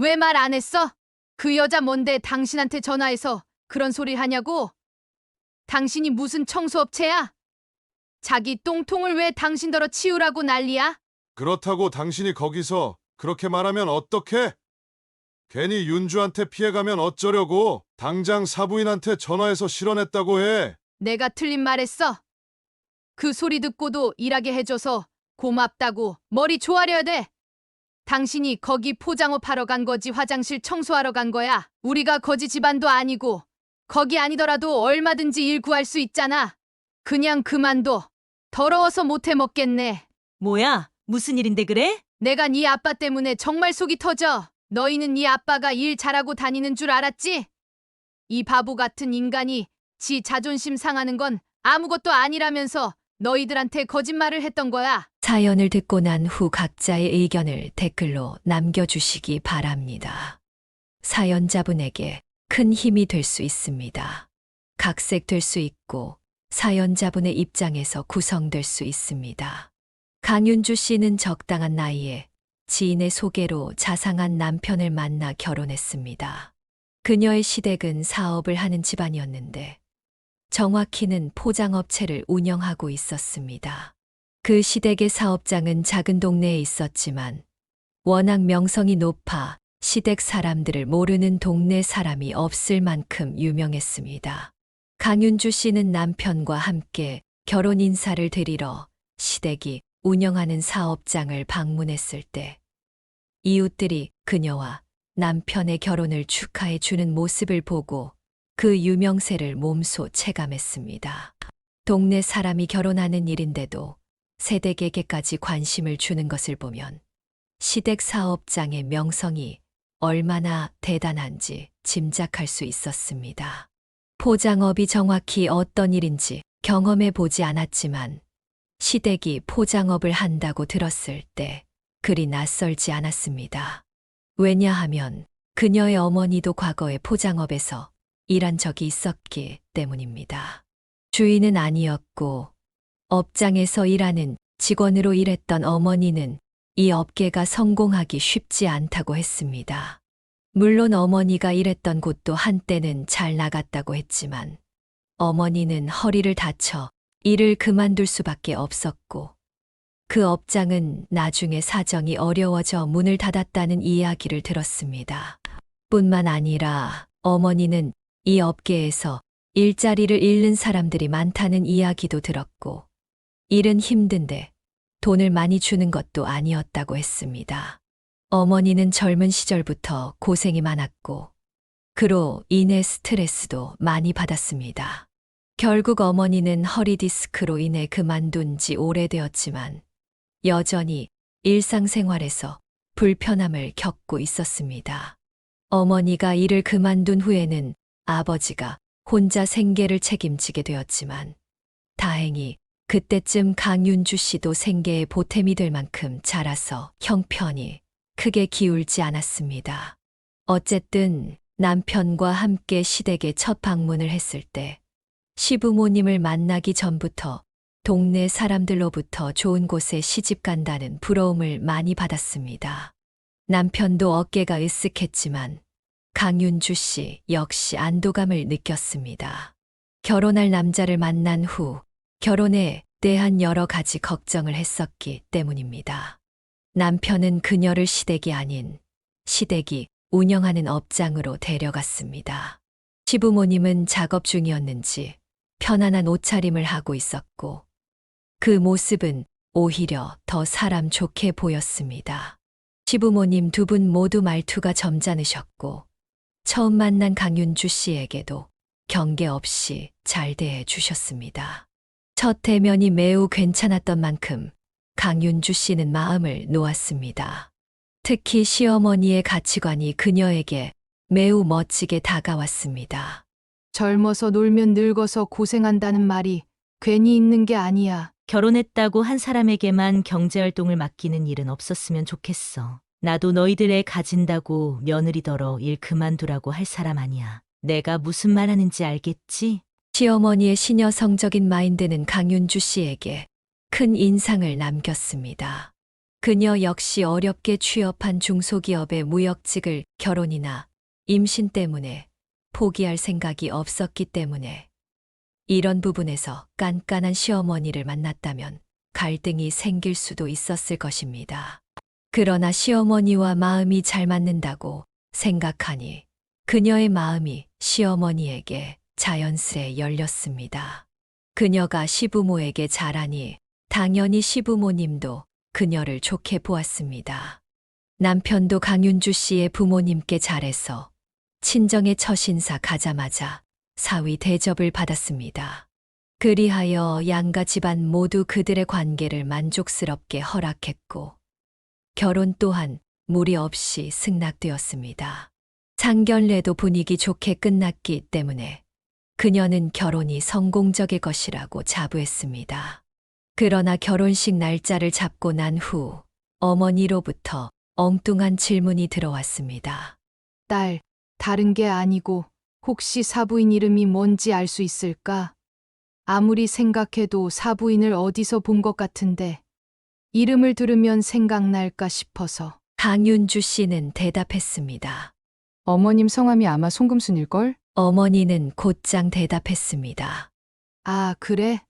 왜 말 안 했어? 그 여자 뭔데 당신한테 전화해서 그런 소리 하냐고? 당신이 무슨 청소업체야? 자기 똥통을 왜 당신더러 치우라고 난리야? 그렇다고 당신이 거기서 그렇게 말하면 어떡해? 괜히 윤주한테 피해가면 어쩌려고? 당장 사부인한테 전화해서 실언했다고 해. 내가 틀린 말 했어? 그 소리 듣고도 일하게 해줘서 고맙다고 머리 조아려야 돼. 당신이 거기 포장업 하러 간 거지 화장실 청소하러 간 거야. 우리가 거지 집안도 아니고 거기 아니더라도 얼마든지 일 구할 수 있잖아. 그냥 그만둬. 더러워서 못해 먹겠네. 뭐야? 무슨 일인데 그래? 내가 네 아빠 때문에 정말 속이 터져. 너희는 네 아빠가 일 잘하고 다니는 줄 알았지? 이 바보 같은 인간이 지 자존심 상하는 건 아무것도 아니라면서 너희들한테 거짓말을 했던 거야. 사연을 듣고 난 후 각자의 의견을 댓글로 남겨주시기 바랍니다. 사연자분에게 큰 힘이 될 수 있습니다. 각색될 수 있고 사연자분의 입장에서 구성될 수 있습니다. 강윤주 씨는 적당한 나이에 지인의 소개로 자상한 남편을 만나 결혼했습니다. 그녀의 시댁은 사업을 하는 집안이었는데 정확히는 포장업체를 운영하고 있었습니다. 그 시댁의 사업장은 작은 동네에 있었지만 워낙 명성이 높아 시댁 사람들을 모르는 동네 사람이 없을 만큼 유명했습니다. 강윤주 씨는 남편과 함께 결혼 인사를 드리러 시댁이 운영하는 사업장을 방문했을 때 이웃들이 그녀와 남편의 결혼을 축하해 주는 모습을 보고 그 유명세를 몸소 체감했습니다. 동네 사람이 결혼하는 일인데도 세댁에게까지 관심을 주는 것을 보면 시댁 사업장의 명성이 얼마나 대단한지 짐작할 수 있었습니다. 포장업이 정확히 어떤 일인지 경험해 보지 않았지만 시댁이 포장업을 한다고 들었을 때 그리 낯설지 않았습니다. 왜냐하면 그녀의 어머니도 과거에 포장업에서 일한 적이 있었기 때문입니다. 주인은 아니었고 업장에서 일하는 직원으로 일했던 어머니는 이 업계가 성공하기 쉽지 않다고 했습니다. 물론 어머니가 일했던 곳도 한때는 잘 나갔다고 했지만 어머니는 허리를 다쳐 일을 그만둘 수밖에 없었고 그 업장은 나중에 사정이 어려워져 문을 닫았다는 이야기를 들었습니다. 뿐만 아니라 어머니는 이 업계에서 일자리를 잃는 사람들이 많다는 이야기도 들었고 일은 힘든데 돈을 많이 주는 것도 아니었다고 했습니다. 어머니는 젊은 시절부터 고생이 많았고 그로 인해 스트레스도 많이 받았습니다. 결국 어머니는 허리 디스크로 인해 그만둔 지 오래되었지만 여전히 일상생활에서 불편함을 겪고 있었습니다. 어머니가 일을 그만둔 후에는 아버지가 혼자 생계를 책임지게 되었지만 다행히 그때쯤 강윤주 씨도 생계에 보탬이 될 만큼 자라서 형편이 크게 기울지 않았습니다. 어쨌든 남편과 함께 시댁에 첫 방문을 했을 때 시부모님을 만나기 전부터 동네 사람들로부터 좋은 곳에 시집 간다는 부러움을 많이 받았습니다. 남편도 어깨가 으쓱했지만 강윤주 씨 역시 안도감을 느꼈습니다. 결혼할 남자를 만난 후 결혼에 대한 여러 가지 걱정을 했었기 때문입니다. 남편은 그녀를 시댁이 아닌 시댁이 운영하는 업장으로 데려갔습니다. 시부모님은 작업 중이었는지 편안한 옷차림을 하고 있었고 그 모습은 오히려 더 사람 좋게 보였습니다. 시부모님 두 분 모두 말투가 점잖으셨고 처음 만난 강윤주 씨에게도 경계 없이 잘 대해 주셨습니다. 첫 대면이 매우 괜찮았던 만큼 강윤주 씨는 마음을 놓았습니다. 특히 시어머니의 가치관이 그녀에게 매우 멋지게 다가왔습니다. 젊어서 놀면 늙어서 고생한다는 말이 괜히 있는 게 아니야. 결혼했다고 한 사람에게만 경제활동을 맡기는 일은 없었으면 좋겠어. 나도 너희들 애 가진다고 며느리더러 일 그만두라고 할 사람 아니야. 내가 무슨 말 하는지 알겠지? 시어머니의 시녀성적인 마인드는 강윤주 씨에게 큰 인상을 남겼습니다. 그녀 역시 어렵게 취업한 중소기업의 무역직을 결혼이나 임신 때문에 포기할 생각이 없었기 때문에 이런 부분에서 깐깐한 시어머니를 만났다면 갈등이 생길 수도 있었을 것입니다. 그러나 시어머니와 마음이 잘 맞는다고 생각하니 그녀의 마음이 시어머니에게 자연스레 열렸습니다. 그녀가 시부모에게 잘하니 당연히 시부모님도 그녀를 좋게 보았습니다. 남편도 강윤주 씨의 부모님께 잘해서 친정의 처신사 가자마자 사위 대접을 받았습니다. 그리하여 양가 집안 모두 그들의 관계를 만족스럽게 허락했고 결혼 또한 무리 없이 승낙되었습니다. 상견례도 분위기 좋게 끝났기 때문에 그녀는 결혼이 성공적일 것이라고 자부했습니다. 그러나 결혼식 날짜를 잡고 난 후 어머니로부터 엉뚱한 질문이 들어왔습니다. 딸, 다른 게 아니고 혹시 사부인 이름이 뭔지 알 수 있을까? 아무리 생각해도 사부인을 어디서 본 것 같은데 이름을 들으면 생각날까 싶어서. 강윤주 씨는 대답했습니다. 어머님 성함이 아마 송금순일걸? 어머니는 곧장 대답했습니다. 아, 그래?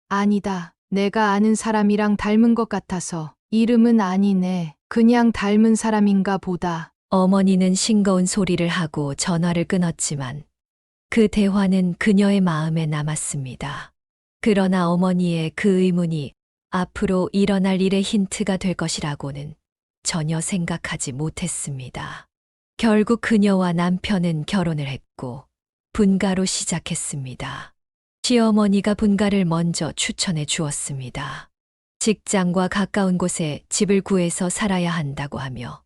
아니다. 내가 아는 사람이랑 닮은 것 같아서. 이름은 아니네. 그냥 닮은 사람인가 보다. 어머니는 싱거운 소리를 하고 전화를 끊었지만 그 대화는 그녀의 마음에 남았습니다. 그러나 어머니의 그 의문이 앞으로 일어날 일의 힌트가 될 것이라고는 전혀 생각하지 못했습니다. 결국 그녀와 남편은 결혼을 했고 분가로 시작했습니다. 시어머니가 분가를 먼저 추천해 주었습니다. 직장과 가까운 곳에 집을 구해서 살아야 한다고 하며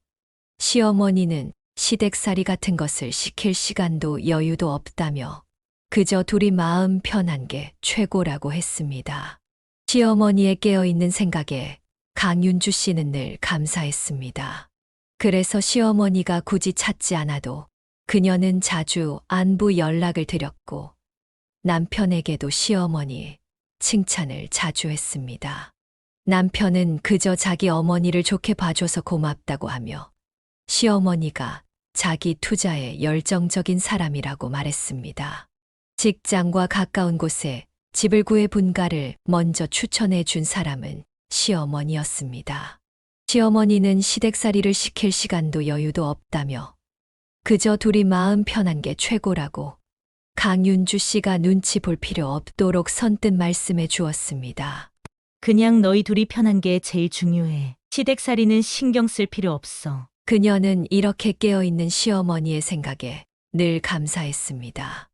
시어머니는 시댁살이 같은 것을 시킬 시간도 여유도 없다며 그저 둘이 마음 편한 게 최고라고 했습니다. 시어머니의 깨어있는 생각에 강윤주 씨는 늘 감사했습니다. 그래서 시어머니가 굳이 찾지 않아도 그녀는 자주 안부 연락을 드렸고 남편에게도 시어머니 칭찬을 자주 했습니다. 남편은 그저 자기 어머니를 좋게 봐줘서 고맙다고 하며 시어머니가 자기 투자에 열정적인 사람이라고 말했습니다. 직장과 가까운 곳에 집을 구해 분가를 먼저 추천해 준 사람은 시어머니였습니다. 시어머니는 시댁살이를 시킬 시간도 여유도 없다며 그저 둘이 마음 편한 게 최고라고 강윤주 씨가 눈치 볼 필요 없도록 선뜻 말씀해 주었습니다. 그냥 너희 둘이 편한 게 제일 중요해. 시댁살이는 신경 쓸 필요 없어. 그녀는 이렇게 깨어있는 시어머니의 생각에 늘 감사했습니다.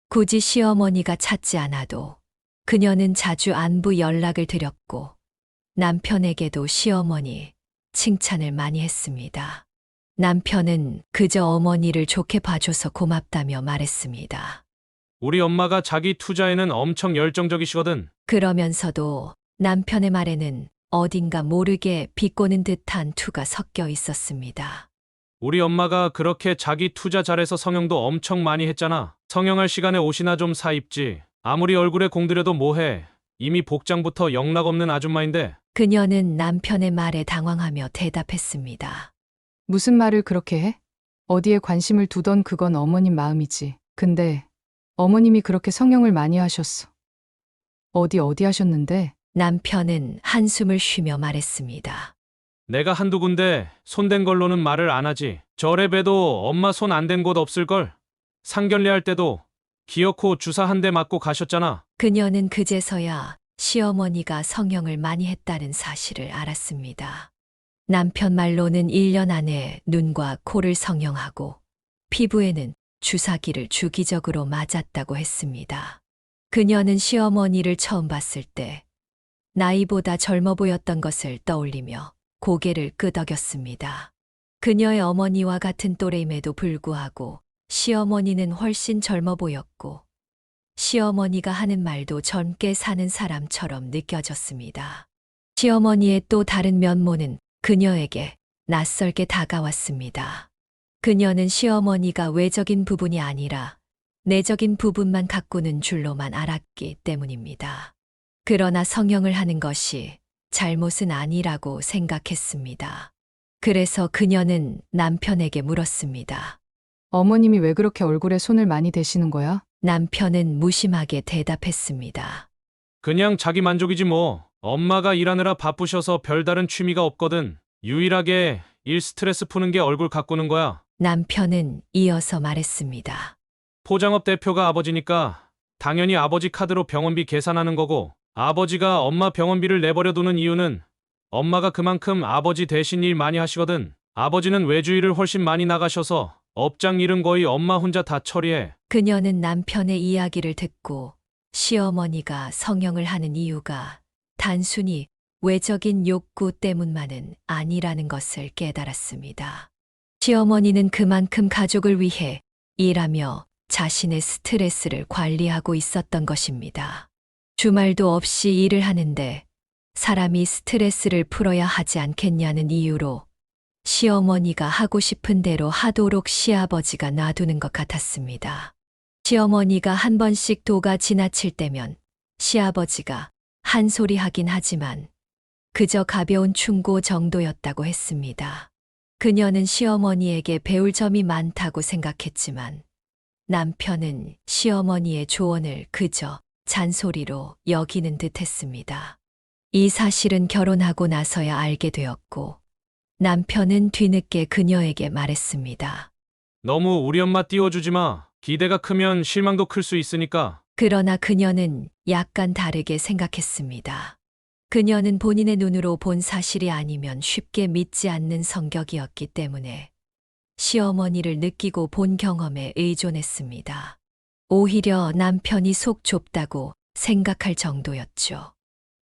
굳이 시어머니가 찾지 않아도 그녀는 자주 안부 연락을 드렸고 남편에게도 시어머니 칭찬을 많이 했습니다. 남편은 그저 어머니를 좋게 봐줘서 고맙다며 말했습니다. 우리 엄마가 자기 투자에는 엄청 열정적이시거든. 그러면서도 남편의 말에는 어딘가 모르게 비꼬는 듯한 투가 섞여 있었습니다. 우리 엄마가 그렇게 자기 투자 잘해서 성형도 엄청 많이 했잖아. 성형할 시간에 옷이나 좀 사 입지. 아무리 얼굴에 공들여도 뭐해. 이미 복장부터 영락없는 아줌마인데. 그녀는 남편의 말에 당황하며 대답했습니다. 무슨 말을 그렇게 해? 어디에 관심을 두던 그건 어머님 마음이지. 근데 어머님이 그렇게 성형을 많이 하셨어. 어디 하셨는데? 남편은 한숨을 쉬며 말했습니다. 내가 한두 군데 손댄 걸로는 말을 안 하지. 절에 봬도 엄마 손 안 댄 곳 없을걸? 상견례 할 때도 기어코 주사 한 대 맞고 가셨잖아. 그녀는 그제서야 시어머니가 성형을 많이 했다는 사실을 알았습니다. 남편 말로는 1년 안에 눈과 코를 성형하고 피부에는 주사기를 주기적으로 맞았다고 했습니다. 그녀는 시어머니를 처음 봤을 때 나이보다 젊어 보였던 것을 떠올리며 고개를 끄덕였습니다. 그녀의 어머니와 같은 또래임에도 불구하고 시어머니는 훨씬 젊어 보였고 시어머니가 하는 말도 젊게 사는 사람처럼 느껴졌습니다. 시어머니의 또 다른 면모는 그녀에게 낯설게 다가왔습니다. 그녀는 시어머니가 외적인 부분이 아니라 내적인 부분만 가꾸는 줄로만 알았기 때문입니다. 그러나 성형을 하는 것이 잘못은 아니라고 생각했습니다. 그래서 그녀는 남편에게 물었습니다. 어머님이 왜 그렇게 얼굴에 손을 많이 대시는 거야? 남편은 무심하게 대답했습니다. 그냥 자기 만족이지 뭐. 엄마가 일하느라 바쁘셔서 별다른 취미가 없거든. 유일하게 일 스트레스 푸는 게 얼굴 가꾸는 거야. 남편은 이어서 말했습니다. 포장업 대표가 아버지니까 당연히 아버지 카드로 병원비 계산하는 거고, 아버지가 엄마 병원비를 내버려 두는 이유는 엄마가 그만큼 아버지 대신 일 많이 하시거든. 아버지는 외주일을 훨씬 많이 나가셔서 업장 일은 거의 엄마 혼자 다 처리해. 그녀는 남편의 이야기를 듣고 시어머니가 성형을 하는 이유가 단순히 외적인 욕구 때문만은 아니라는 것을 깨달았습니다. 시어머니는 그만큼 가족을 위해 일하며 자신의 스트레스를 관리하고 있었던 것입니다. 주말도 없이 일을 하는데 사람이 스트레스를 풀어야 하지 않겠냐는 이유로 시어머니가 하고 싶은 대로 하도록 시아버지가 놔두는 것 같았습니다. 시어머니가 한 번씩 도가 지나칠 때면 시아버지가 한 소리 하긴 하지만 그저 가벼운 충고 정도였다고 했습니다. 그녀는 시어머니에게 배울 점이 많다고 생각했지만 남편은 시어머니의 조언을 그저 잔소리로 여기는 듯 했습니다. 이 사실은 결혼하고 나서야 알게 되었고 남편은 뒤늦게 그녀에게 말했습니다. 너무 우리 엄마 띄워주지 마. 기대가 크면 실망도 클 수 있으니까. 그러나 그녀는 약간 다르게 생각했습니다. 그녀는 본인의 눈으로 본 사실이 아니면 쉽게 믿지 않는 성격이었기 때문에 시어머니를 느끼고 본 경험에 의존했습니다. 오히려 남편이 속 좁다고 생각할 정도였죠.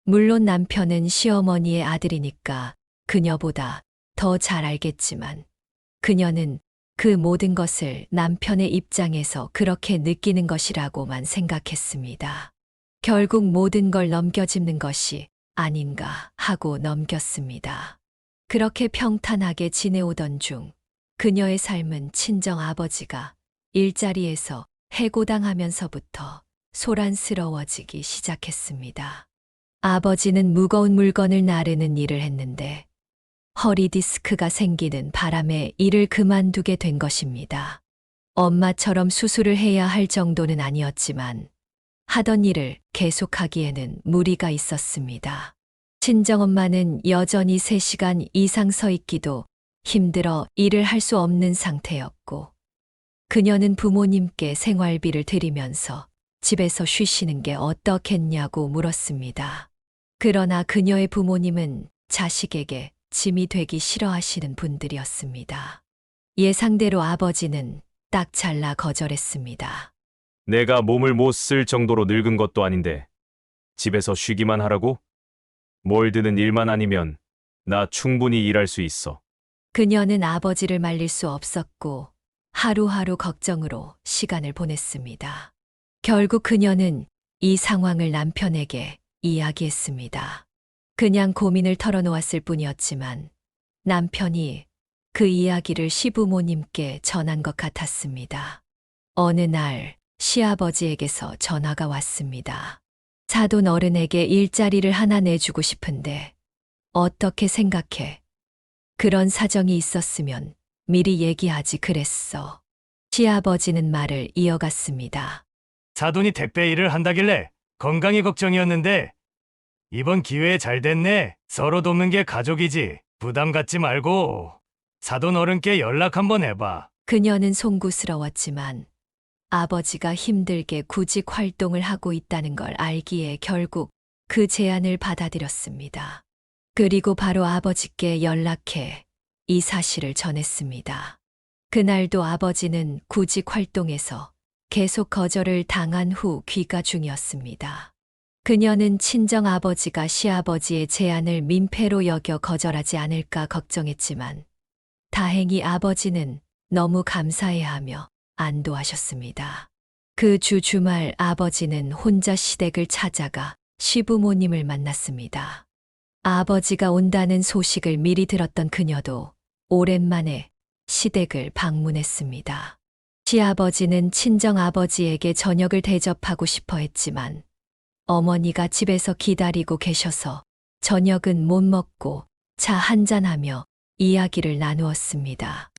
물론 남편은 시어머니의 아들이니까 그녀보다 더 잘 알겠지만 그녀는 그 모든 것을 남편의 입장에서 그렇게 느끼는 것이라고만 생각했습니다. 결국 모든 걸 넘겨짚는 것이 아닌가 하고 넘겼습니다. 그렇게 평탄하게 지내오던 중 그녀의 삶은 친정 아버지가 일자리에서 해고당하면서부터 소란스러워지기 시작했습니다. 아버지는 무거운 물건을 나르는 일을 했는데 허리 디스크가 생기는 바람에 일을 그만두게 된 것입니다. 엄마처럼 수술을 해야 할 정도는 아니었지만 하던 일을 계속하기에는 무리가 있었습니다. 친정엄마는 여전히 3시간 이상 서 있기도 힘들어 일을 할 수 없는 상태였고 그녀는 부모님께 생활비를 드리면서 집에서 쉬시는 게 어떻겠냐고 물었습니다. 그러나 그녀의 부모님은 자식에게 짐이 되기 싫어하시는 분들이었습니다. 예상대로 아버지는 딱 잘라 거절했습니다. 내가 몸을 못 쓸 정도로 늙은 것도 아닌데 집에서 쉬기만 하라고? 뭘 드는 일만 아니면 나 충분히 일할 수 있어. 그녀는 아버지를 말릴 수 없었고 하루하루 걱정으로 시간을 보냈습니다. 결국 그녀는 이 상황을 남편에게 이야기했습니다. 그냥 고민을 털어놓았을 뿐이었지만 남편이 그 이야기를 시부모님께 전한 것 같았습니다. 어느 날 시아버지에게서 전화가 왔습니다. 사돈 어른에게 일자리를 하나 내주고 싶은데 어떻게 생각해? 그런 사정이 있었으면 미리 얘기하지 그랬어. 시아버지는 말을 이어갔습니다. 사돈이 택배 일을 한다길래 건강이 걱정이었는데 이번 기회에 잘 됐네. 서로 돕는 게 가족이지. 부담 갖지 말고 사돈 어른께 연락 한번 해봐. 그녀는 송구스러웠지만 아버지가 힘들게 구직 활동을 하고 있다는 걸 알기에 결국 그 제안을 받아들였습니다. 그리고 바로 아버지께 연락해 이 사실을 전했습니다. 그날도 아버지는 구직 활동에서 계속 거절을 당한 후 귀가 중이었습니다. 그녀는 친정 아버지가 시아버지의 제안을 민폐로 여겨 거절하지 않을까 걱정했지만 다행히 아버지는 너무 감사해하며 안도하셨습니다. 그 주 주말 아버지는 혼자 시댁을 찾아가 시부모님을 만났습니다. 아버지가 온다는 소식을 미리 들었던 그녀도 오랜만에 시댁을 방문했습니다. 시아버지는 친정 아버지에게 저녁을 대접하고 싶어 했지만 어머니가 집에서 기다리고 계셔서 저녁은 못 먹고 차 한잔하며 이야기를 나누었습니다.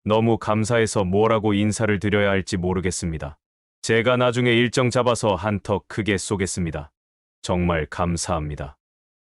너무 감사해서 뭐라고 인사를 드려야 할지 모르겠습니다. 제가 나중에 일정 잡아서 한턱 크게 쏘겠습니다. 정말 감사합니다.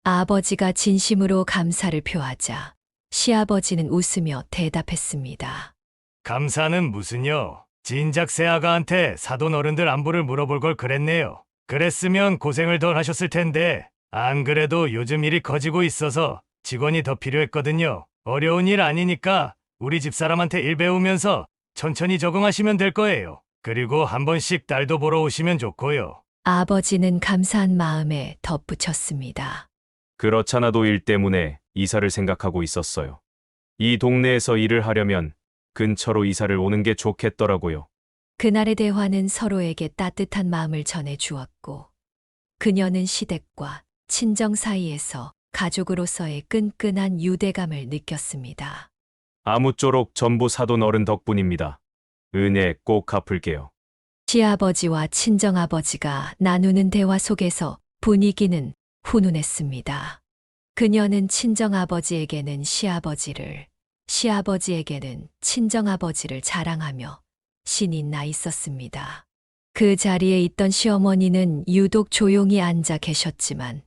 아버지가 진심으로 감사를 표하자 시아버지는 웃으며 대답했습니다. 감사는 무슨요? 진작 새아가한테 사돈 어른들 안부를 물어볼 걸 그랬네요. 그랬으면 고생을 덜 하셨을 텐데 안 그래도 요즘 일이 커지고 있어서 직원이 더 필요했거든요. 어려운 일 아니니까 우리 집사람한테 일 배우면서 천천히 적응하시면 될 거예요. 그리고 한 번씩 딸도 보러 오시면 좋고요. 아버지는 감사한 마음에 덧붙였습니다. 그렇잖아도 일 때문에 이사를 생각하고 있었어요. 이 동네에서 일을 하려면 근처로 이사를 오는 게 좋겠더라고요. 그날의 대화는 서로에게 따뜻한 마음을 전해 주었고, 그녀는 시댁과 친정 사이에서 가족으로서의 끈끈한 유대감을 느꼈습니다. 아무쪼록 전부 사돈 어른 덕분입니다. 은혜 꼭 갚을게요. 시아버지와 친정아버지가 나누는 대화 속에서 분위기는 훈훈했습니다. 그녀는 친정아버지에게는 시아버지를, 시아버지에게는 친정아버지를 자랑하며 신이 나 있었습니다. 그 자리에 있던 시어머니는 유독 조용히 앉아 계셨지만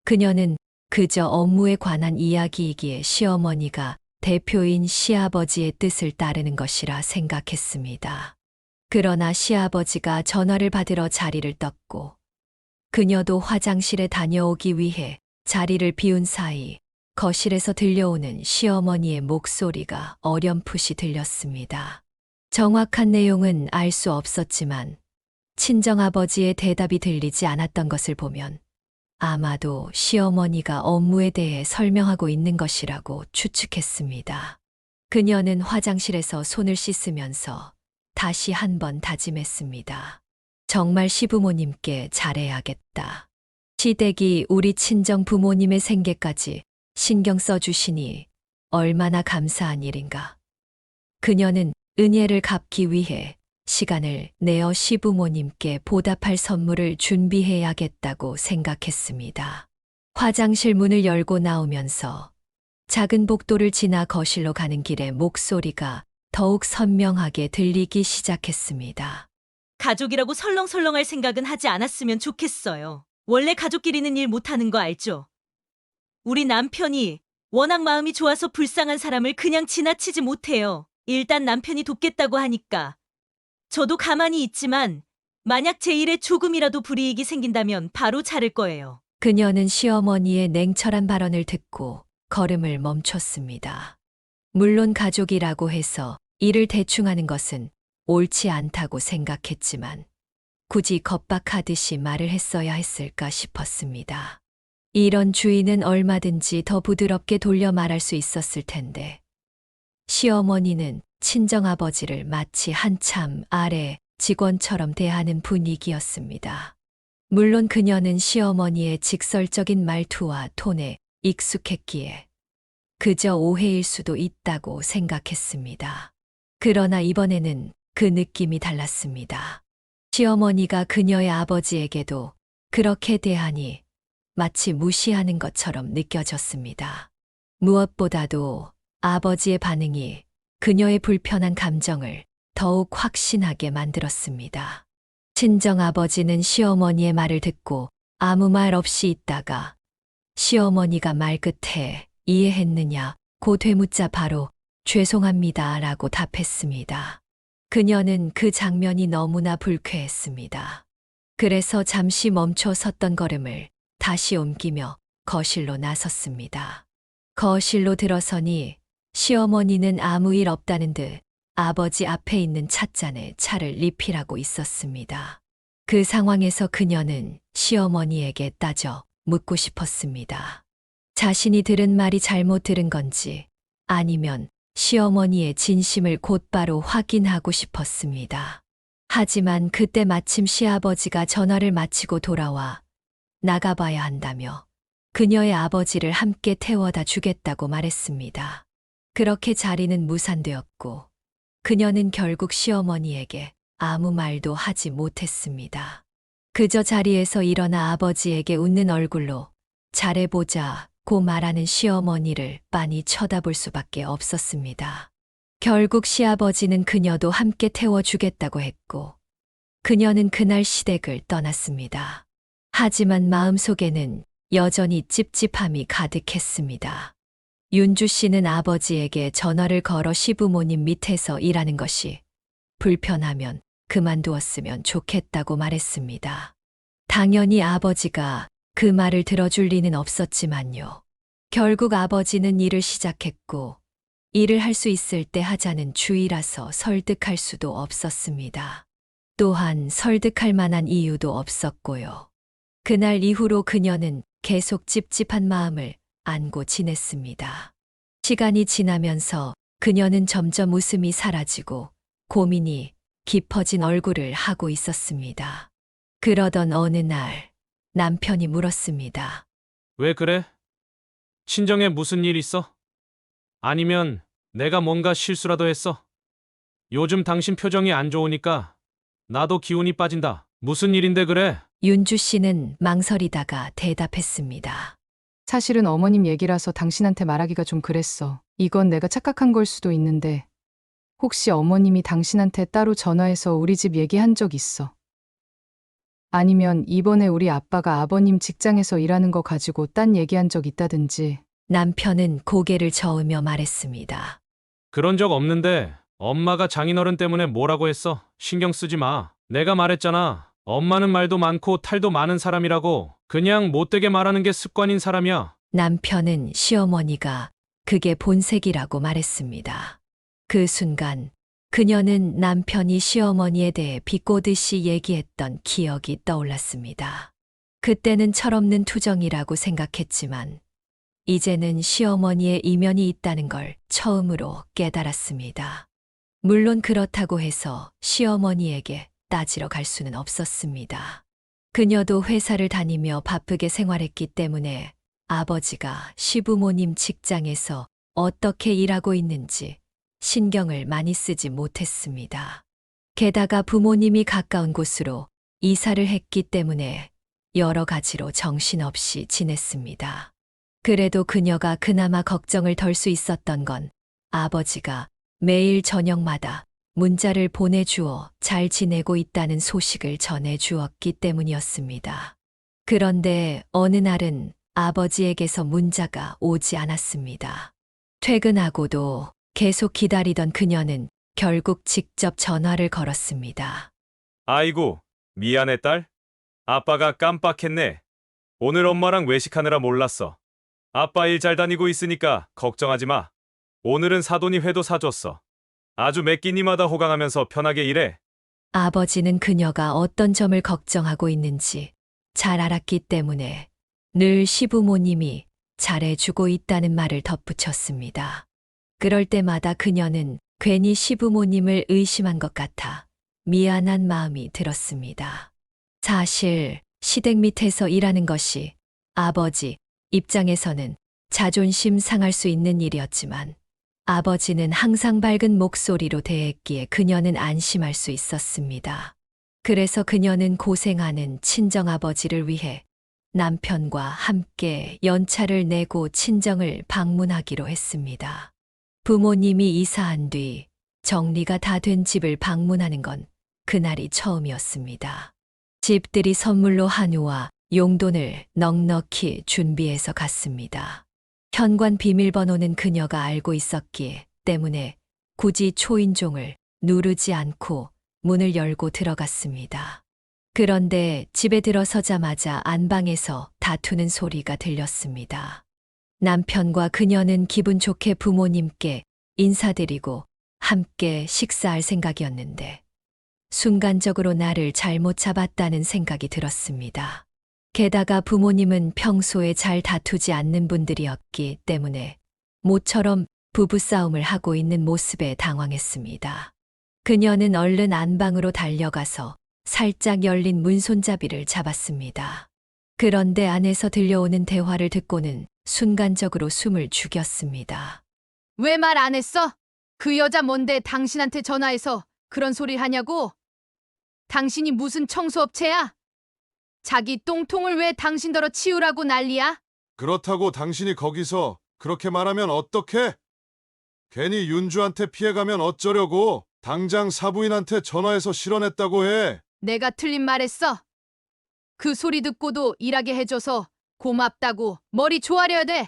그녀는 그저 업무에 관한 이야기이기에 시어머니가 대표인 시아버지의 뜻을 따르는 것이라 생각했습니다. 그러나 시아버지가 전화를 받으러 자리를 떴고 그녀도 화장실에 다녀오기 위해 자리를 비운 사이 거실에서 들려오는 시어머니의 목소리가 어렴풋이 들렸습니다. 정확한 내용은 알 수 없었지만 친정아버지의 대답이 들리지 않았던 것을 보면 아마도 시어머니가 업무에 대해 설명하고 있는 것이라고 추측했습니다. 그녀는 화장실에서 손을 씻으면서 다시 한번 다짐했습니다. 정말 시부모님께 잘해야겠다. 시댁이 우리 친정 부모님의 생계까지 신경 써주시니 얼마나 감사한 일인가. 그녀는 은혜를 갚기 위해 시간을 내어 시부모님께 보답할 선물을 준비해야겠다고 생각했습니다. 화장실 문을 열고 나오면서 작은 복도를 지나 거실로 가는 길에 목소리가 더욱 선명하게 들리기 시작했습니다. 가족이라고 설렁설렁할 생각은 하지 않았으면 좋겠어요. 원래 가족끼리는 일 못하는 거 알죠? 우리 남편이 워낙 마음이 좋아서 불쌍한 사람을 그냥 지나치지 못해요. 일단 남편이 돕겠다고 하니까. 저도 가만히 있지만 만약 제 일에 조금이라도 불이익이 생긴다면 바로 자를 거예요. 그녀는 시어머니의 냉철한 발언을 듣고 걸음을 멈췄습니다. 물론 가족이라고 해서 일을 대충 하는 것은 옳지 않다고 생각했지만 굳이 겁박하듯이 말을 했어야 했을까 싶었습니다. 이런 주의는 얼마든지 더 부드럽게 돌려 말할 수 있었을 텐데 시어머니는 친정아버지를 마치 한참 아래 직원처럼 대하는 분위기였습니다. 물론 그녀는 시어머니의 직설적인 말투와 톤에 익숙했기에 그저 오해일 수도 있다고 생각했습니다. 그러나 이번에는 그 느낌이 달랐습니다. 시어머니가 그녀의 아버지에게도 그렇게 대하니 마치 무시하는 것처럼 느껴졌습니다. 무엇보다도 아버지의 반응이 그녀의 불편한 감정을 더욱 확신하게 만들었습니다. 친정아버지는 시어머니의 말을 듣고 아무 말 없이 있다가 시어머니가 말 끝에 이해했느냐 고 되묻자 바로 죄송합니다 라고 답했습니다. 그녀는 그 장면이 너무나 불쾌했습니다. 그래서 잠시 멈춰 섰던 걸음을 다시 옮기며 거실로 나섰습니다. 거실로 들어서니 시어머니는 아무 일 없다는 듯 아버지 앞에 있는 찻잔에 차를 리필하고 있었습니다. 그 상황에서 그녀는 시어머니에게 따져 묻고 싶었습니다. 자신이 들은 말이 잘못 들은 건지 아니면 시어머니의 진심을 곧바로 확인하고 싶었습니다. 하지만 그때 마침 시아버지가 전화를 마치고 돌아와 나가봐야 한다며 그녀의 아버지를 함께 태워다 주겠다고 말했습니다. 그렇게 자리는 무산되었고 그녀는 결국 시어머니에게 아무 말도 하지 못했습니다. 그저 자리에서 일어나 아버지에게 웃는 얼굴로 잘해보자 고 말하는 시어머니를 빤히 쳐다볼 수밖에 없었습니다. 결국 시아버지는 그녀도 함께 태워주겠다고 했고, 그녀는 그날 시댁을 떠났습니다. 하지만 마음속에는 여전히 찝찝함이 가득했습니다. 윤주 씨는 아버지에게 전화를 걸어 시부모님 밑에서 일하는 것이 불편하면 그만두었으면 좋겠다고 말했습니다. 당연히 아버지가 그 말을 들어줄 리는 없었지만요. 결국 아버지는 일을 시작했고, 일을 할 수 있을 때 하자는 주의라서 설득할 수도 없었습니다. 또한 설득할 만한 이유도 없었고요. 그날 이후로 그녀는 계속 찝찝한 마음을 안고 지냈습니다. 시간이 지나면서 그녀는 점점 웃음이 사라지고 고민이 깊어진 얼굴을 하고 있었습니다. 그러던 어느 날 남편이 물었습니다. 왜 그래? 친정에 무슨 일 있어? 아니면 내가 뭔가 실수라도 했어? 요즘 당신 표정이 안 좋으니까 나도 기운이 빠진다. 무슨 일인데 그래? 윤주 씨는 망설이다가 대답했습니다. 사실은 어머님 얘기라서 당신한테 말하기가 좀 그랬어. 이건 내가 착각한 걸 수도 있는데 혹시 어머님이 당신한테 따로 전화해서 우리 집 얘기한 적 있어? 아니면 이번에 우리 아빠가 아버님 직장에서 일하는 거 가지고 딴 얘기한 적 있다든지. 남편은 고개를 저으며 말했습니다. 그런 적 없는데 엄마가 장인어른 때문에 뭐라고 했어? 신경 쓰지 마. 내가 말했잖아. 엄마는 말도 많고 탈도 많은 사람이라고. 그냥 못되게 말하는 게 습관인 사람이야. 남편은 시어머니가 그게 본색이라고 말했습니다. 그 순간 그녀는 남편이 시어머니에 대해 비꼬듯이 얘기했던 기억이 떠올랐습니다. 그때는 철없는 투정이라고 생각했지만 이제는 시어머니의 이면이 있다는 걸 처음으로 깨달았습니다. 물론 그렇다고 해서 시어머니에게 따지러 갈 수는 없었습니다. 그녀도 회사를 다니며 바쁘게 생활했기 때문에 아버지가 시부모님 직장에서 어떻게 일하고 있는지 신경을 많이 쓰지 못했습니다. 게다가 부모님이 가까운 곳으로 이사를 했기 때문에 여러 가지로 정신없이 지냈습니다. 그래도 그녀가 그나마 걱정을 덜 수 있었던 건 아버지가 매일 저녁마다 문자를 보내주어 잘 지내고 있다는 소식을 전해주었기 때문이었습니다. 그런데 어느 날은 아버지에게서 문자가 오지 않았습니다. 퇴근하고도 계속 기다리던 그녀는 결국 직접 전화를 걸었습니다. 아이고, 미안해 딸. 아빠가 깜빡했네. 오늘 엄마랑 외식하느라 몰랐어. 아빠 일 잘 다니고 있으니까 걱정하지 마. 오늘은 사돈이 회도 사줬어. 아주 매 끼니마다 호강하면서 편하게 일해. 아버지는 그녀가 어떤 점을 걱정하고 있는지 잘 알았기 때문에 늘 시부모님이 잘해주고 있다는 말을 덧붙였습니다. 그럴 때마다 그녀는 괜히 시부모님을 의심한 것 같아 미안한 마음이 들었습니다. 사실 시댁 밑에서 일하는 것이 아버지 입장에서는 자존심 상할 수 있는 일이었지만 아버지는 항상 밝은 목소리로 대했기에 그녀는 안심할 수 있었습니다. 그래서 그녀는 고생하는 친정아버지를 위해 남편과 함께 연차를 내고 친정을 방문하기로 했습니다. 부모님이 이사한 뒤 정리가 다 된 집을 방문하는 건 그날이 처음이었습니다. 집들이 선물로 한우와 용돈을 넉넉히 준비해서 갔습니다. 현관 비밀번호는 그녀가 알고 있었기 때문에 굳이 초인종을 누르지 않고 문을 열고 들어갔습니다. 그런데 집에 들어서자마자 안방에서 다투는 소리가 들렸습니다. 남편과 그녀는 기분 좋게 부모님께 인사드리고 함께 식사할 생각이었는데 순간적으로 나를 잘못 잡았다는 생각이 들었습니다. 게다가 부모님은 평소에 잘 다투지 않는 분들이었기 때문에 모처럼 부부싸움을 하고 있는 모습에 당황했습니다. 그녀는 얼른 안방으로 달려가서 살짝 열린 문손잡이를 잡았습니다. 그런데 안에서 들려오는 대화를 듣고는 순간적으로 숨을 죽였습니다. 왜 말 안 했어? 그 여자 뭔데 당신한테 전화해서 그런 소리 하냐고? 당신이 무슨 청소업체야? 자기 똥통을 왜 당신더러 치우라고 난리야? 그렇다고 당신이 거기서 그렇게 말하면 어떡해? 괜히 윤주한테 피해가면 어쩌려고? 당장 사부인한테 전화해서 실언했다고 해. 내가 틀린 말했어. 그 소리 듣고도 일하게 해줘서 고맙다고 머리 조아려야 돼.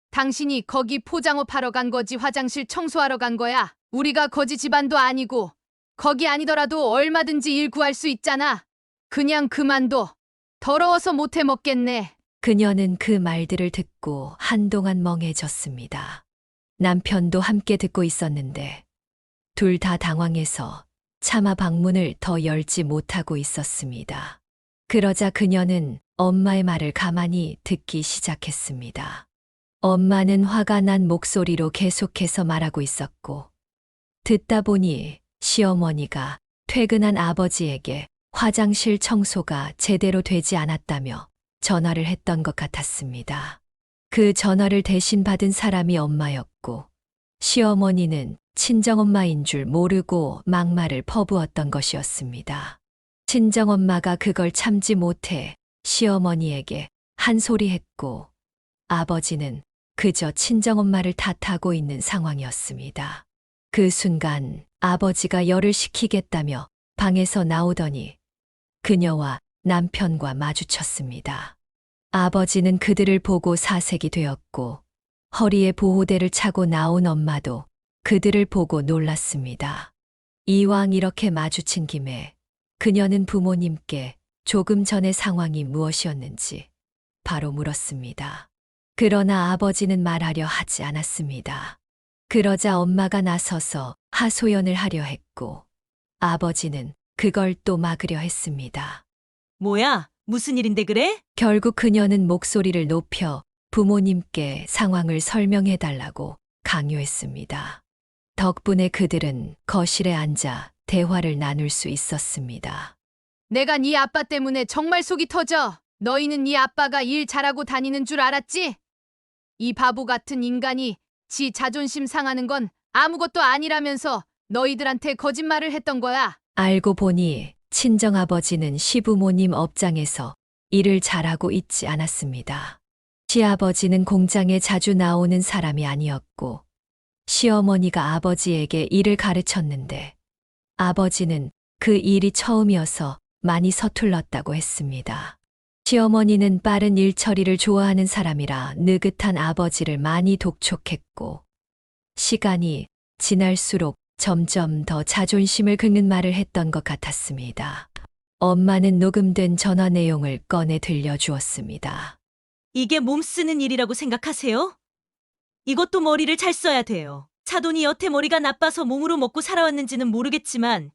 당신이 거기 포장업 하러 간 거지 화장실 청소하러 간 거야. 우리가 거지 집안도 아니고 거기 아니더라도 얼마든지 일 구할 수 있잖아. 그냥 그만둬. 더러워서 못해 먹겠네. 그녀는 그 말들을 듣고 한동안 멍해졌습니다. 남편도 함께 듣고 있었는데 둘 다 당황해서 차마 방문을 더 열지 못하고 있었습니다. 그러자 그녀는 엄마의 말을 가만히 듣기 시작했습니다. 엄마는 화가 난 목소리로 계속해서 말하고 있었고 듣다 보니 시어머니가 퇴근한 아버지에게 화장실 청소가 제대로 되지 않았다며 전화를 했던 것 같았습니다. 그 전화를 대신 받은 사람이 엄마였고 시어머니는 친정엄마인 줄 모르고 막말을 퍼부었던 것이었습니다. 친정엄마가 그걸 참지 못해 시어머니에게 한 소리 했고 아버지는 그저 친정엄마를 탓하고 있는 상황이었습니다. 그 순간 아버지가 열을 식히겠다며 방에서 나오더니 그녀와 남편과 마주쳤습니다. 아버지는 그들을 보고 사색이 되었고 허리에 보호대를 차고 나온 엄마도 그들을 보고 놀랐습니다. 이왕 이렇게 마주친 김에 그녀는 부모님께 조금 전의 상황이 무엇이었는지 바로 물었습니다. 그러나 아버지는 말하려 하지 않았습니다. 그러자 엄마가 나서서 하소연을 하려 했고 아버지는 그걸 또 막으려 했습니다. 뭐야? 무슨 일인데 그래? 결국 그녀는 목소리를 높여 부모님께 상황을 설명해 달라고 강요했습니다. 덕분에 그들은 거실에 앉아 대화를 나눌 수 있었습니다. 내가 네 아빠 때문에 정말 속이 터져. 너희는 네 아빠가 일 잘하고 다니는 줄 알았지? 이 바보 같은 인간이 지 자존심 상하는 건 아무것도 아니라면서 너희들한테 거짓말을 했던 거야. 알고 보니 친정아버지는 시부모님 업장에서 일을 잘하고 있지 않았습니다. 시아버지는 공장에 자주 나오는 사람이 아니었고 시어머니가 아버지에게 일을 가르쳤는데 아버지는 그 일이 처음이어서 많이 서툴렀다고 했습니다. 시어머니는 빠른 일 처리를 좋아하는 사람이라 느긋한 아버지를 많이 독촉했고 시간이 지날수록 점점 더 자존심을 긁는 말을 했던 것 같았습니다. 엄마는 녹음된 전화 내용을 꺼내 들려주었습니다. 이게 몸 쓰는 일이라고 생각하세요? 이것도 머리를 잘 써야 돼요. 사돈이 여태 머리가 나빠서 몸으로 먹고 살아왔는지는 모르겠지만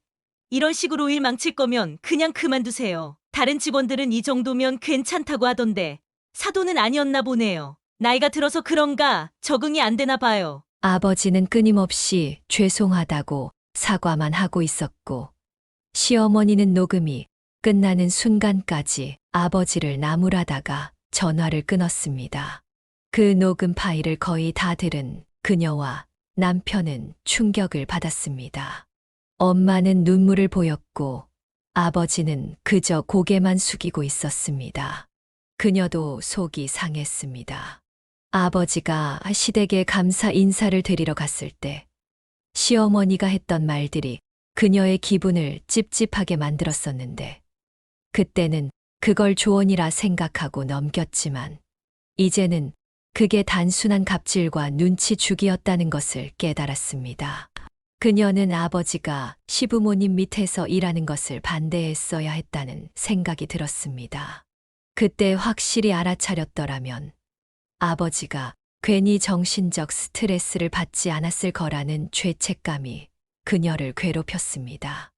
이런 식으로 일 망칠 거면 그냥 그만두세요. 다른 직원들은 이 정도면 괜찮다고 하던데 사돈은 아니었나 보네요. 나이가 들어서 그런가 적응이 안 되나 봐요. 아버지는 끊임없이 죄송하다고 사과만 하고 있었고 시어머니는 녹음이 끝나는 순간까지 아버지를 나무라다가 전화를 끊었습니다. 그 녹음 파일을 거의 다 들은 그녀와 남편은 충격을 받았습니다. 엄마는 눈물을 보였고 아버지는 그저 고개만 숙이고 있었습니다. 그녀도 속이 상했습니다. 아버지가 시댁에 감사 인사를 드리러 갔을 때 시어머니가 했던 말들이 그녀의 기분을 찝찝하게 만들었었는데 그때는 그걸 조언이라 생각하고 넘겼지만 이제는 그게 단순한 갑질과 눈치 주기였다는 것을 깨달았습니다. 그녀는 아버지가 시부모님 밑에서 일하는 것을 반대했어야 했다는 생각이 들었습니다. 그때 확실히 알아차렸더라면 아버지가 괜히 정신적 스트레스를 받지 않았을 거라는 죄책감이 그녀를 괴롭혔습니다.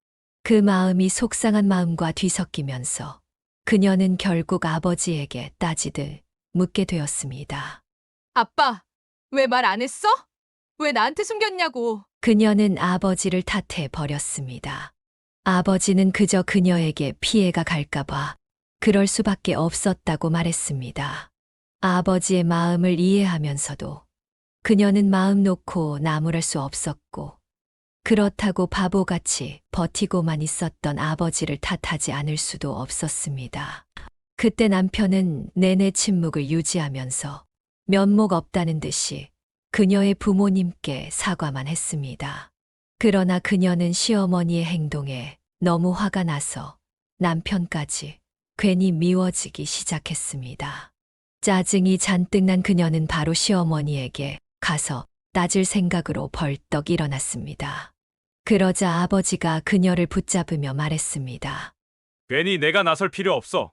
그 마음이 속상한 마음과 뒤섞이면서 그녀는 결국 아버지에게 따지듯 묻게 되었습니다. 아빠, 왜 말 안 했어? 왜 나한테 숨겼냐고. 그녀는 아버지를 탓해 버렸습니다. 아버지는 그저 그녀에게 피해가 갈까봐 그럴 수밖에 없었다고 말했습니다. 아버지의 마음을 이해하면서도 그녀는 마음 놓고 나무랄 수 없었고 그렇다고 바보같이 버티고만 있었던 아버지를 탓하지 않을 수도 없었습니다. 그때 남편은 내내 침묵을 유지하면서 면목 없다는 듯이 그녀의 부모님께 사과만 했습니다. 그러나 그녀는 시어머니의 행동에 너무 화가 나서 남편까지 괜히 미워지기 시작했습니다. 짜증이 잔뜩 난 그녀는 바로 시어머니에게 가서 따질 생각으로 벌떡 일어났습니다. 그러자 아버지가 그녀를 붙잡으며 말했습니다. 괜히 내가 나설 필요 없어.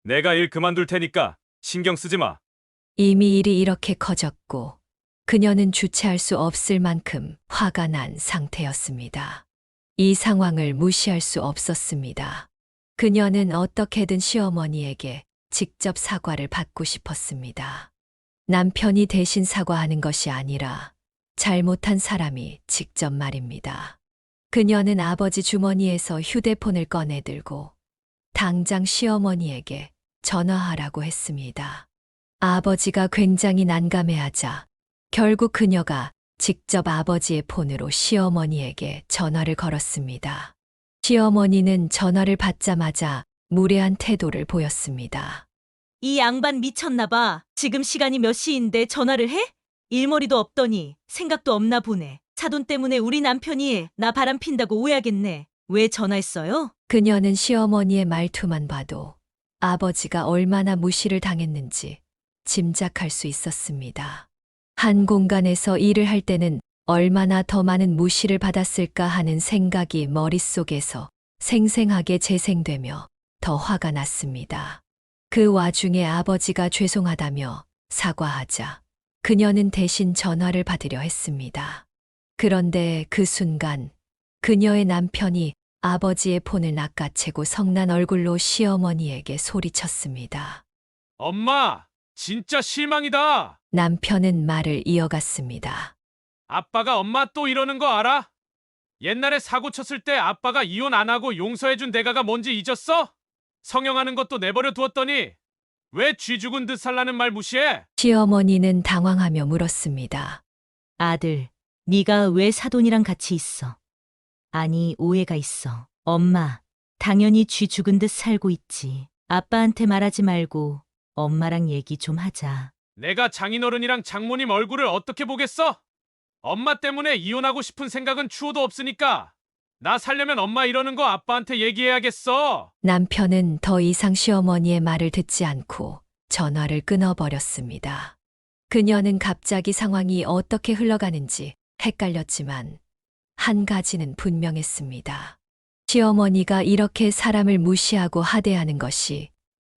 내가 일 그만둘 테니까 신경 쓰지 마. 이미 일이 이렇게 커졌고 그녀는 주체할 수 없을 만큼 화가 난 상태였습니다. 이 상황을 무시할 수 없었습니다. 그녀는 어떻게든 시어머니에게 직접 사과를 받고 싶었습니다. 남편이 대신 사과하는 것이 아니라 잘못한 사람이 직접 말입니다. 그녀는 아버지 주머니에서 휴대폰을 꺼내들고 당장 시어머니에게 전화하라고 했습니다. 아버지가 굉장히 난감해하자 결국 그녀가 직접 아버지의 폰으로 시어머니에게 전화를 걸었습니다. 시어머니는 전화를 받자마자 무례한 태도를 보였습니다. 이 양반 미쳤나 봐. 지금 시간이 몇 시인데 전화를 해? 일머리도 없더니 생각도 없나 보네. 사돈 때문에 우리 남편이 나 바람핀다고 오해하겠네. 왜 전화했어요? 그녀는 시어머니의 말투만 봐도 아버지가 얼마나 무시를 당했는지 짐작할 수 있었습니다. 한 공간에서 일을 할 때는 얼마나 더 많은 무시를 받았을까 하는 생각이 머릿속에서 생생하게 재생되며 더 화가 났습니다. 그 와중에 아버지가 죄송하다며 사과하자 그녀는 대신 전화를 받으려 했습니다. 그런데 그 순간 그녀의 남편이 아버지의 폰을 낚아채고 성난 얼굴로 시어머니에게 소리쳤습니다. 엄마, 진짜 실망이다. 남편은 말을 이어갔습니다. 아빠가 엄마 또 이러는 거 알아? 옛날에 사고 쳤을 때 아빠가 이혼 안 하고 용서해준 대가가 뭔지 잊었어? 성형하는 것도 내버려 두었더니 왜 쥐 죽은 듯 살라는 말 무시해? 시어머니는 당황하며 물었습니다. 아들, 네가 왜 사돈이랑 같이 있어? 아니, 오해가 있어. 엄마, 당연히 쥐 죽은 듯 살고 있지. 아빠한테 말하지 말고 엄마랑 얘기 좀 하자. 내가 장인어른이랑 장모님 얼굴을 어떻게 보겠어? 엄마 때문에 이혼하고 싶은 생각은 추호도 없으니까 나 살려면 엄마 이러는 거 아빠한테 얘기해야겠어. 남편은 더 이상 시어머니의 말을 듣지 않고 전화를 끊어버렸습니다. 그녀는 갑자기 상황이 어떻게 흘러가는지 헷갈렸지만 한 가지는 분명했습니다. 시어머니가 이렇게 사람을 무시하고 하대하는 것이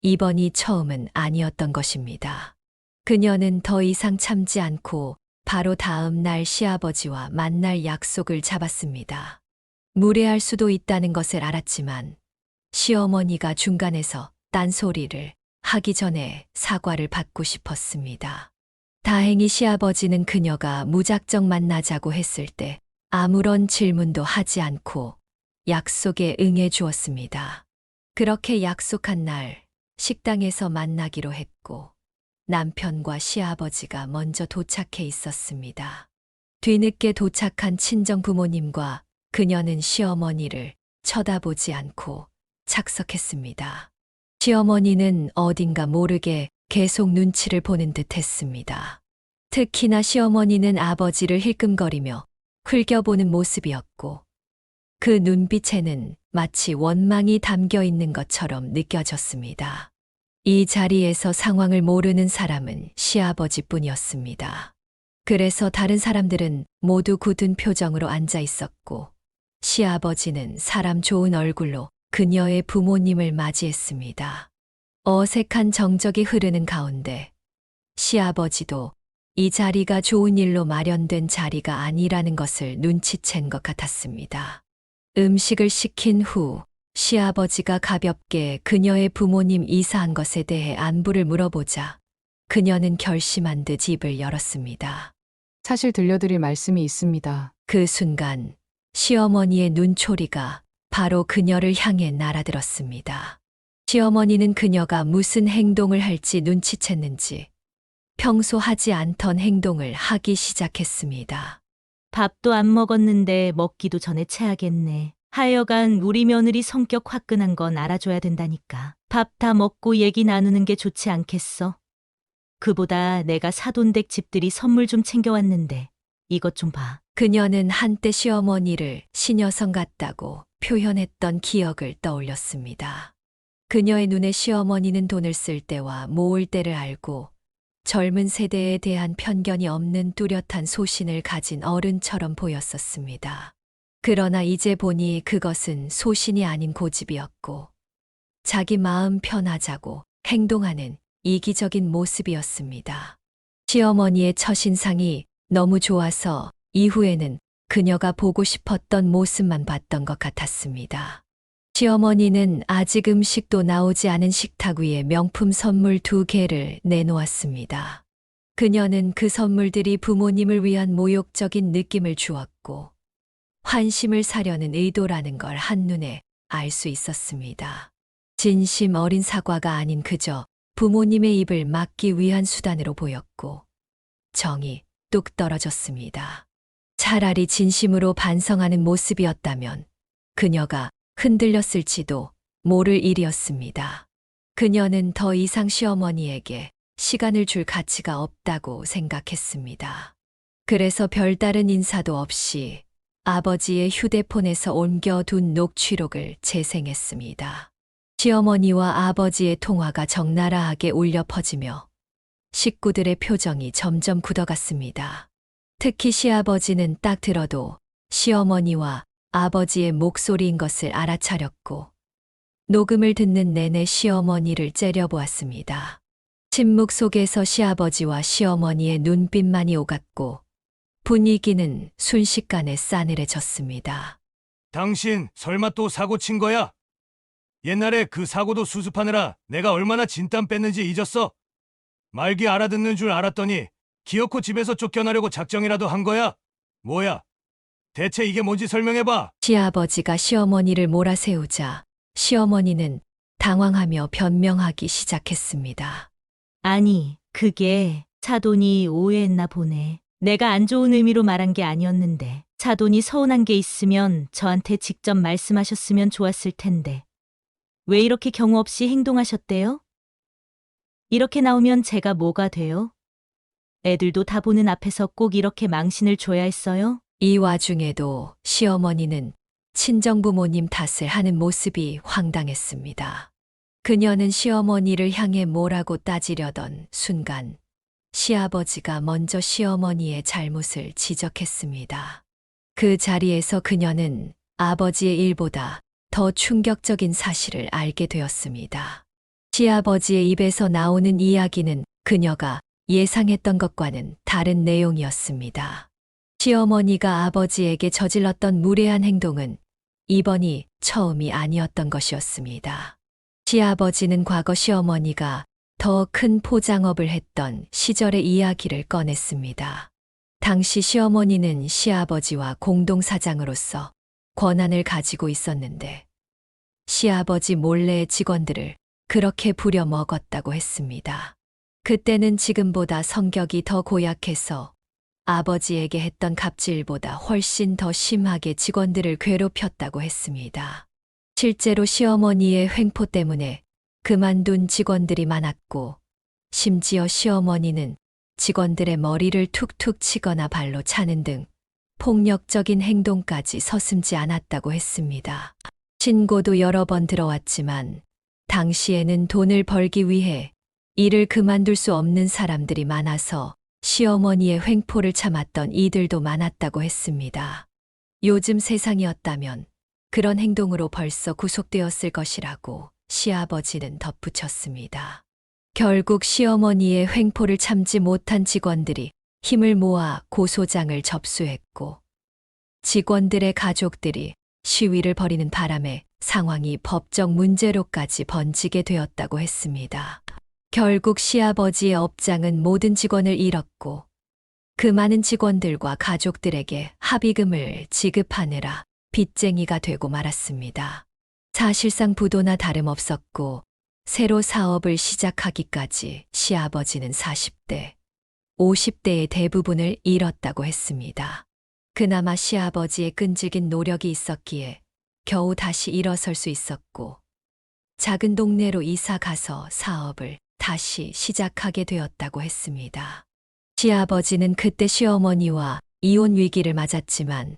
이번이 처음은 아니었던 것입니다. 그녀는 더 이상 참지 않고 바로 다음 날 시아버지와 만날 약속을 잡았습니다. 무례할 수도 있다는 것을 알았지만 시어머니가 중간에서 딴소리를 하기 전에 사과를 받고 싶었습니다. 다행히 시아버지는 그녀가 무작정 만나자고 했을 때 아무런 질문도 하지 않고 약속에 응해 주었습니다. 그렇게 약속한 날 식당에서 만나기로 했고 남편과 시아버지가 먼저 도착해 있었습니다. 뒤늦게 도착한 친정 부모님과 그녀는 시어머니를 쳐다보지 않고 착석했습니다. 시어머니는 어딘가 모르게 계속 눈치를 보는 듯 했습니다. 특히나 시어머니는 아버지를 힐끔거리며 흘겨보는 모습이었고 그 눈빛에는 마치 원망이 담겨 있는 것처럼 느껴졌습니다. 이 자리에서 상황을 모르는 사람은 시아버지뿐이었습니다. 그래서 다른 사람들은 모두 굳은 표정으로 앉아 있었고 시아버지는 사람 좋은 얼굴로 그녀의 부모님을 맞이했습니다. 어색한 정적이 흐르는 가운데 시아버지도 이 자리가 좋은 일로 마련된 자리가 아니라는 것을 눈치챈 것 같았습니다. 음식을 시킨 후 시아버지가 가볍게 그녀의 부모님 이사한 것에 대해 안부를 물어보자 그녀는 결심한 듯 입을 열었습니다. 사실 들려드릴 말씀이 있습니다. 그 순간 시어머니의 눈초리가 바로 그녀를 향해 날아들었습니다. 시어머니는 그녀가 무슨 행동을 할지 눈치챘는지 평소 하지 않던 행동을 하기 시작했습니다. 밥도 안 먹었는데 먹기도 전에 체하겠네. 하여간 우리 며느리 성격 화끈한 건 알아줘야 된다니까. 밥 다 먹고 얘기 나누는 게 좋지 않겠어? 그보다 내가 사돈 댁 집들이 선물 좀 챙겨왔는데 이것 좀 봐. 그녀는 한때 시어머니를 시녀성 같다고 표현했던 기억을 떠올렸습니다. 그녀의 눈에 시어머니는 돈을 쓸 때와 모을 때를 알고 젊은 세대에 대한 편견이 없는 뚜렷한 소신을 가진 어른처럼 보였었습니다. 그러나 이제 보니 그것은 소신이 아닌 고집이었고 자기 마음 편하자고 행동하는 이기적인 모습이었습니다. 시어머니의 첫인상이 너무 좋아서 이후에는 그녀가 보고 싶었던 모습만 봤던 것 같았습니다. 시어머니는 아직 음식도 나오지 않은 식탁 위에 명품 선물 2개를 내놓았습니다. 그녀는 그 선물들이 부모님을 위한 모욕적인 느낌을 주었고 환심을 사려는 의도라는 걸 한눈에 알 수 있었습니다. 진심 어린 사과가 아닌 그저 부모님의 입을 막기 위한 수단으로 보였고 정이 뚝 떨어졌습니다. 차라리 진심으로 반성하는 모습이었다면 그녀가 흔들렸을지도 모를 일이었습니다. 그녀는 더 이상 시어머니에게 시간을 줄 가치가 없다고 생각했습니다. 그래서 별다른 인사도 없이 아버지의 휴대폰에서 옮겨둔 녹취록을 재생했습니다. 시어머니와 아버지의 통화가 적나라하게 울려 퍼지며 식구들의 표정이 점점 굳어갔습니다. 특히 시아버지는 딱 들어도 시어머니와 아버지의 목소리인 것을 알아차렸고 녹음을 듣는 내내 시어머니를 째려보았습니다. 침묵 속에서 시아버지와 시어머니의 눈빛만이 오갔고 분위기는 순식간에 싸늘해졌습니다. 당신 설마 또 사고 친 거야? 옛날에 그 사고도 수습하느라 내가 얼마나 진땀 뺐는지 잊었어? 말귀 알아듣는 줄 알았더니 기어코 집에서 쫓겨나려고 작정이라도 한 거야? 뭐야? 대체 이게 뭔지 설명해봐. 시아버지가 시어머니를 몰아세우자 시어머니는 당황하며 변명하기 시작했습니다. 아니, 그게 사돈이 오해했나 보네. 내가 안 좋은 의미로 말한 게 아니었는데 사돈이 서운한 게 있으면 저한테 직접 말씀하셨으면 좋았을 텐데. 왜 이렇게 경우 없이 행동하셨대요? 이렇게 나오면 제가 뭐가 돼요? 애들도 다 보는 앞에서 꼭 이렇게 망신을 줘야 했어요? 이 와중에도 시어머니는 친정부모님 탓을 하는 모습이 황당했습니다. 그녀는 시어머니를 향해 뭐라고 따지려던 순간 시아버지가 먼저 시어머니의 잘못을 지적했습니다. 그 자리에서 그녀는 아버지의 일보다 더 충격적인 사실을 알게 되었습니다. 시아버지의 입에서 나오는 이야기는 그녀가 예상했던 것과는 다른 내용이었습니다. 시어머니가 아버지에게 저질렀던 무례한 행동은 이번이 처음이 아니었던 것이었습니다. 시아버지는 과거 시어머니가 더 큰 포장업을 했던 시절의 이야기를 꺼냈습니다. 당시 시어머니는 시아버지와 공동사장으로서 권한을 가지고 있었는데 시아버지 몰래 직원들을 그렇게 부려먹었다고 했습니다. 그때는 지금보다 성격이 더 고약해서 아버지에게 했던 갑질보다 훨씬 더 심하게 직원들을 괴롭혔다고 했습니다. 실제로 시어머니의 횡포 때문에 그만둔 직원들이 많았고 심지어 시어머니는 직원들의 머리를 툭툭 치거나 발로 차는 등 폭력적인 행동까지 서슴지 않았다고 했습니다. 신고도 여러 번 들어왔지만 당시에는 돈을 벌기 위해 일을 그만둘 수 없는 사람들이 많아서 시어머니의 횡포를 참았던 이들도 많았다고 했습니다. 요즘 세상이었다면 그런 행동으로 벌써 구속되었을 것이라고 시아버지는 덧붙였습니다. 결국 시어머니의 횡포를 참지 못한 직원들이 힘을 모아 고소장을 접수했고 직원들의 가족들이 시위를 벌이는 바람에 상황이 법적 문제로까지 번지게 되었다고 했습니다. 결국 시아버지의 업장은 모든 직원을 잃었고 그 많은 직원들과 가족들에게 합의금을 지급하느라 빚쟁이가 되고 말았습니다. 사실상 부도나 다름없었고 새로 사업을 시작하기까지 시아버지는 40대, 50대의 대부분을 잃었다고 했습니다. 그나마 시아버지의 끈질긴 노력이 있었기에 겨우 다시 일어설 수 있었고 작은 동네로 이사 가서 사업을 다시 시작하게 되었다고 했습니다. 시아버지는 그때 시어머니와 이혼 위기를 맞았지만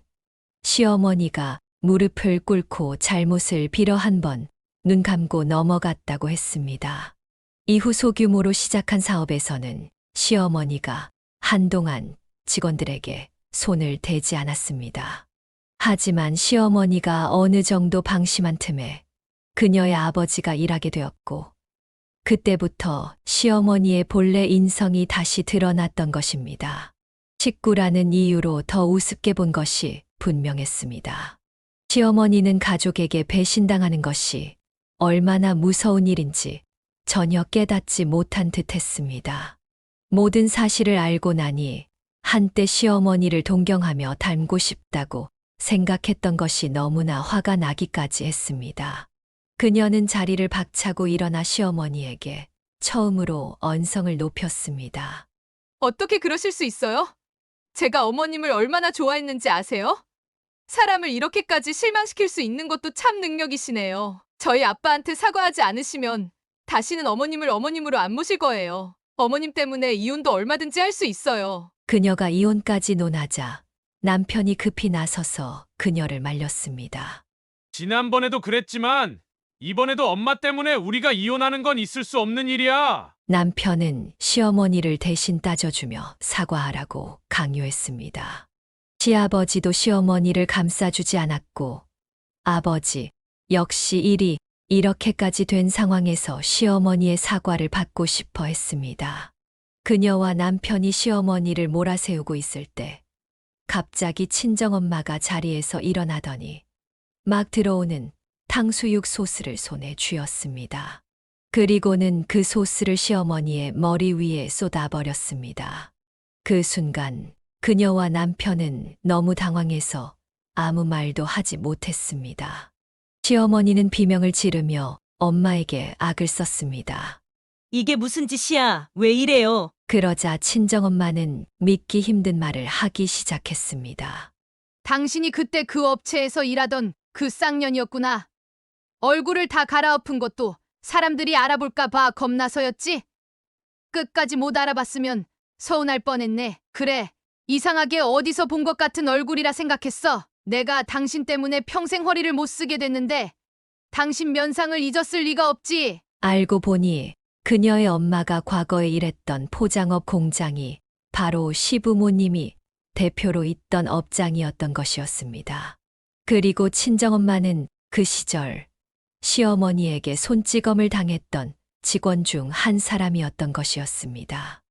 시어머니가 무릎을 꿇고 잘못을 빌어 한 번 눈 감고 넘어갔다고 했습니다. 이후 소규모로 시작한 사업에서는 시어머니가 한동안 직원들에게 손을 대지 않았습니다. 하지만 시어머니가 어느 정도 방심한 틈에 그녀의 아버지가 일하게 되었고, 그때부터 시어머니의 본래 인성이 다시 드러났던 것입니다. 식구라는 이유로 더 우습게 본 것이 분명했습니다. 시어머니는 가족에게 배신당하는 것이 얼마나 무서운 일인지 전혀 깨닫지 못한 듯 했습니다. 모든 사실을 알고 나니 한때 시어머니를 동경하며 닮고 싶다고 생각했던 것이 너무나 화가 나기까지 했습니다. 그녀는 자리를 박차고 일어나 시어머니에게 처음으로 언성을 높였습니다. 어떻게 그러실 수 있어요? 제가 어머님을 얼마나 좋아했는지 아세요? 사람을 이렇게까지 실망시킬 수 있는 것도 참 능력이시네요. 저희 아빠한테 사과하지 않으시면 다시는 어머님을 어머님으로 안 모실 거예요. 어머님 때문에 이혼도 얼마든지 할 수 있어요. 그녀가 이혼까지 논하자 남편이 급히 나서서 그녀를 말렸습니다. 지난번에도 그랬지만 이번에도 엄마 때문에 우리가 이혼하는 건 있을 수 없는 일이야. 남편은 시어머니를 대신 따져주며 사과하라고 강요했습니다. 시아버지도 시어머니를 감싸주지 않았고, 아버지 역시 일이 이렇게까지 된 상황에서 시어머니의 사과를 받고 싶어 했습니다. 그녀와 남편이 시어머니를 몰아세우고 있을 때 갑자기 친정엄마가 자리에서 일어나더니 막 들어오는 탕수육 소스를 손에 쥐었습니다. 그리고는 그 소스를 시어머니의 머리 위에 쏟아버렸습니다. 그 순간 그녀와 남편은 너무 당황해서 아무 말도 하지 못했습니다. 시어머니는 비명을 지르며 엄마에게 악을 썼습니다. 이게 무슨 짓이야? 왜 이래요? 그러자 친정엄마는 믿기 힘든 말을 하기 시작했습니다. 당신이 그때 그 업체에서 일하던 그 쌍년이었구나. 얼굴을 다 갈아엎은 것도 사람들이 알아볼까 봐 겁나서였지? 끝까지 못 알아봤으면 서운할 뻔했네. 그래, 이상하게 어디서 본 것 같은 얼굴이라 생각했어. 내가 당신 때문에 평생 허리를 못 쓰게 됐는데 당신 면상을 잊었을 리가 없지. 알고 보니 그녀의 엄마가 과거에 일했던 포장업 공장이 바로 시부모님이 대표로 있던 업장이었던 것이었습니다. 그리고 친정엄마는 그 시절 시어머니에게 손찌검을 당했던 직원 중 한 사람이었던 것이었습니다.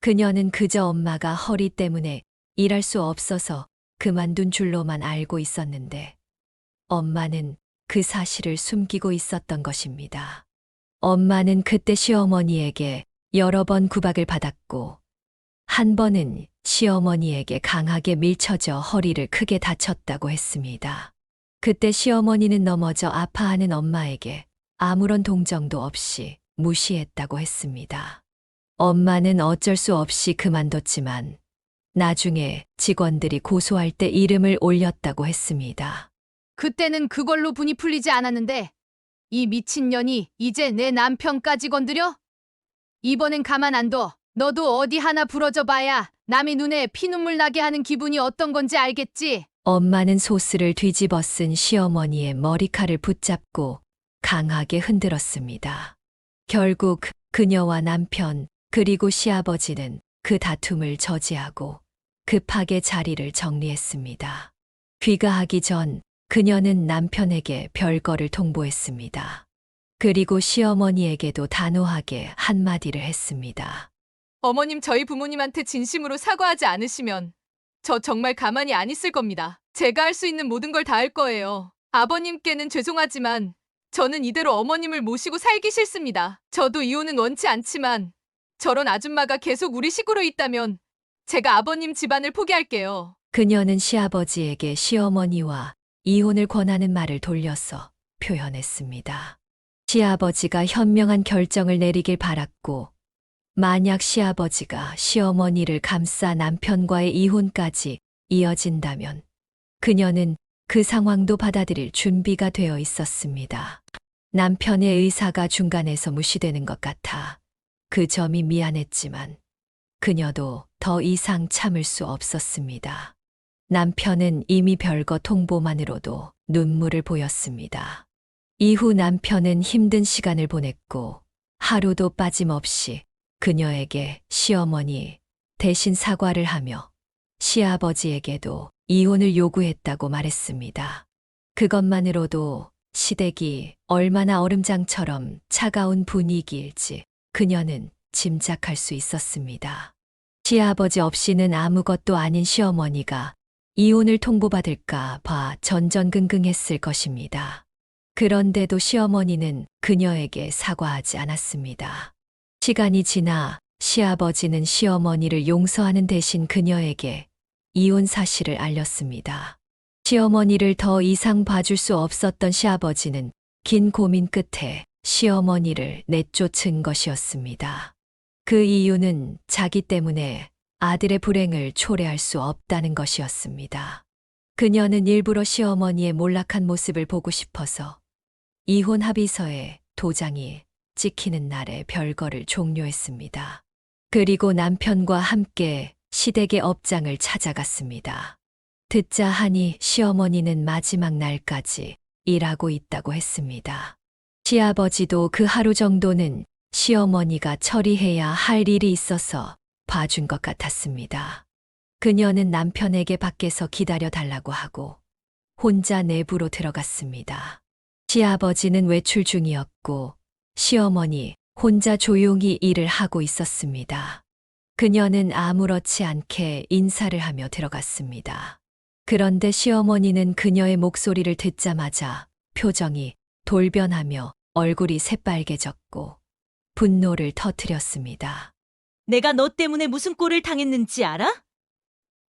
그녀는 그저 엄마가 허리 때문에 일할 수 없어서 그만둔 줄로만 알고 있었는데, 엄마는 그 사실을 숨기고 있었던 것입니다. 엄마는 그때 시어머니에게 여러 번 구박을 받았고, 한 번은 시어머니에게 강하게 밀쳐져 허리를 크게 다쳤다고 했습니다. 그때 시어머니는 넘어져 아파하는 엄마에게 아무런 동정도 없이 무시했다고 했습니다. 엄마는 어쩔 수 없이 그만뒀지만 나중에 직원들이 고소할 때 이름을 올렸다고 했습니다. 그때는 그걸로 분이 풀리지 않았는데 이 미친년이 이제 내 남편까지 건드려? 이번엔 가만 안 둬. 너도 어디 하나 부러져 봐야 남의 눈에 피눈물 나게 하는 기분이 어떤 건지 알겠지? 엄마는 소스를 뒤집어 쓴 시어머니의 머리칼을 붙잡고 강하게 흔들었습니다. 결국 그녀와 남편 그리고 시아버지는 그 다툼을 저지하고 급하게 자리를 정리했습니다. 귀가하기 전 그녀는 남편에게 별거를 통보했습니다. 그리고 시어머니에게도 단호하게 한마디를 했습니다. 어머님, 저희 부모님한테 진심으로 사과하지 않으시면 저 정말 가만히 안 있을 겁니다. 제가 할 수 있는 모든 걸 다 할 거예요. 아버님께는 죄송하지만 저는 이대로 어머님을 모시고 살기 싫습니다. 저도 이혼은 원치 않지만 저런 아줌마가 계속 우리 식구로 있다면 제가 아버님 집안을 포기할게요. 그녀는 시아버지에게 시어머니와 이혼을 권하는 말을 돌려서 표현했습니다. 시아버지가 현명한 결정을 내리길 바랐고, 만약 시아버지가 시어머니를 감싸 남편과의 이혼까지 이어진다면 그녀는 그 상황도 받아들일 준비가 되어 있었습니다. 남편의 의사가 중간에서 무시되는 것 같아 그 점이 미안했지만 그녀도 더 이상 참을 수 없었습니다. 남편은 이미 별거 통보만으로도 눈물을 보였습니다. 이후 남편은 힘든 시간을 보냈고 하루도 빠짐없이 그녀에게 시어머니 대신 사과를 하며 시아버지에게도 이혼을 요구했다고 말했습니다. 그것만으로도 시댁이 얼마나 얼음장처럼 차가운 분위기일지 그녀는 짐작할 수 있었습니다. 시아버지 없이는 아무것도 아닌 시어머니가 이혼을 통보받을까 봐 전전긍긍했을 것입니다. 그런데도 시어머니는 그녀에게 사과하지 않았습니다. 시간이 지나 시아버지는 시어머니를 용서하는 대신 그녀에게 이혼 사실을 알렸습니다. 시어머니를 더 이상 봐줄 수 없었던 시아버지는 긴 고민 끝에 시어머니를 내쫓은 것이었습니다. 그 이유는 자기 때문에 아들의 불행을 초래할 수 없다는 것이었습니다. 그녀는 일부러 시어머니의 몰락한 모습을 보고 싶어서 이혼 합의서에 도장이 찍히는 날에 별거를 종료했습니다. 그리고 남편과 함께 시댁의 업장을 찾아갔습니다. 듣자 하니 시어머니는 마지막 날까지 일하고 있다고 했습니다. 시아버지도 그 하루 정도는 시어머니가 처리해야 할 일이 있어서 봐준 것 같았습니다. 그녀는 남편에게 밖에서 기다려 달라고 하고 혼자 내부로 들어갔습니다. 시아버지는 외출 중이었고 시어머니 혼자 조용히 일을 하고 있었습니다. 그녀는 아무렇지 않게 인사를 하며 들어갔습니다. 그런데 시어머니는 그녀의 목소리를 듣자마자 표정이 돌변하며 얼굴이 새빨개졌고 분노를 터뜨렸습니다. 내가 너 때문에 무슨 꼴을 당했는지 알아?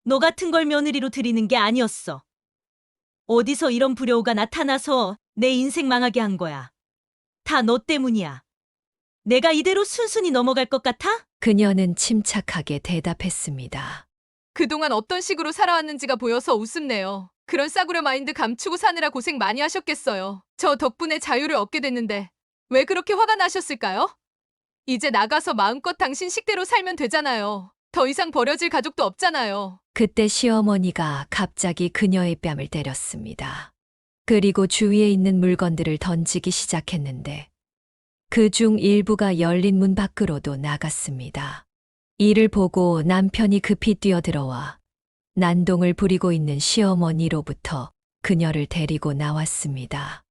너 같은 걸 며느리로 들이는 게 아니었어. 어디서 이런 불효가 나타나서 내 인생 망하게 한 거야. 다 너 때문이야. 내가 이대로 순순히 넘어갈 것 같아? 그녀는 침착하게 대답했습니다. 그동안 어떤 식으로 살아왔는지가 보여서 우습네요. 그런 싸구려 마인드 감추고 사느라 고생 많이 하셨겠어요. 저 덕분에 자유를 얻게 됐는데 왜 그렇게 화가 나셨을까요? 이제 나가서 마음껏 당신 식대로 살면 되잖아요. 더 이상 버려질 가족도 없잖아요. 그때 시어머니가 갑자기 그녀의 뺨을 때렸습니다. 그리고 주위에 있는 물건들을 던지기 시작했는데 그중 일부가 열린 문 밖으로도 나갔습니다. 이를 보고 남편이 급히 뛰어들어와 난동을 부리고 있는 시어머니로부터 그녀를 데리고 나왔습니다.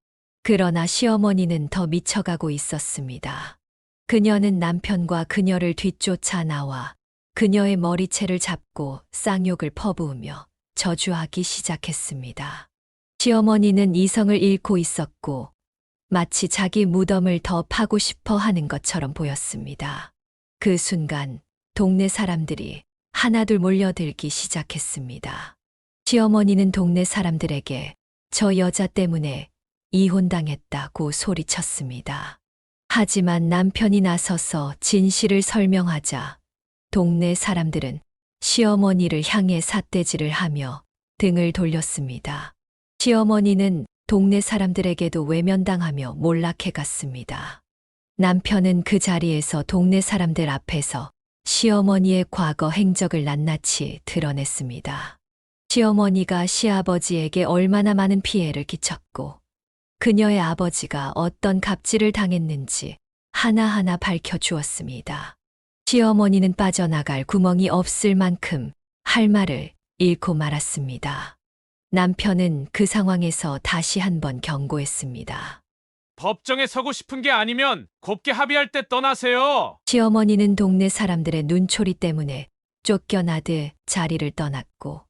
그러나 시어머니는 더 미쳐가고 있었습니다. 그녀는 남편과 그녀를 뒤쫓아 나와 그녀의 머리채를 잡고 쌍욕을 퍼부으며 저주하기 시작했습니다. 시어머니는 이성을 잃고 있었고 마치 자기 무덤을 더 파고 싶어 하는 것처럼 보였습니다. 그 순간 동네 사람들이 하나둘 몰려들기 시작했습니다. 시어머니는 동네 사람들에게 저 여자 때문에 이혼당했다고 소리쳤습니다. 하지만 남편이 나서서 진실을 설명하자 동네 사람들은 시어머니를 향해 삿대질을 하며 등을 돌렸습니다. 시어머니는 동네 사람들에게도 외면당하며 몰락해 갔습니다. 남편은 그 자리에서 동네 사람들 앞에서 시어머니의 과거 행적을 낱낱이 드러냈습니다. 시어머니가 시아버지에게 얼마나 많은 피해를 끼쳤고 그녀의 아버지가 어떤 갑질을 당했는지 하나하나 밝혀주었습니다. 시어머니는 빠져나갈 구멍이 없을 만큼 할 말을 잃고 말았습니다. 남편은 그 상황에서 다시 한번 경고했습니다. 법정에 서고 싶은 게 아니면 곱게 합의할 때 떠나세요. 시어머니는 동네 사람들의 눈초리 때문에 쫓겨나듯 자리를 떠났고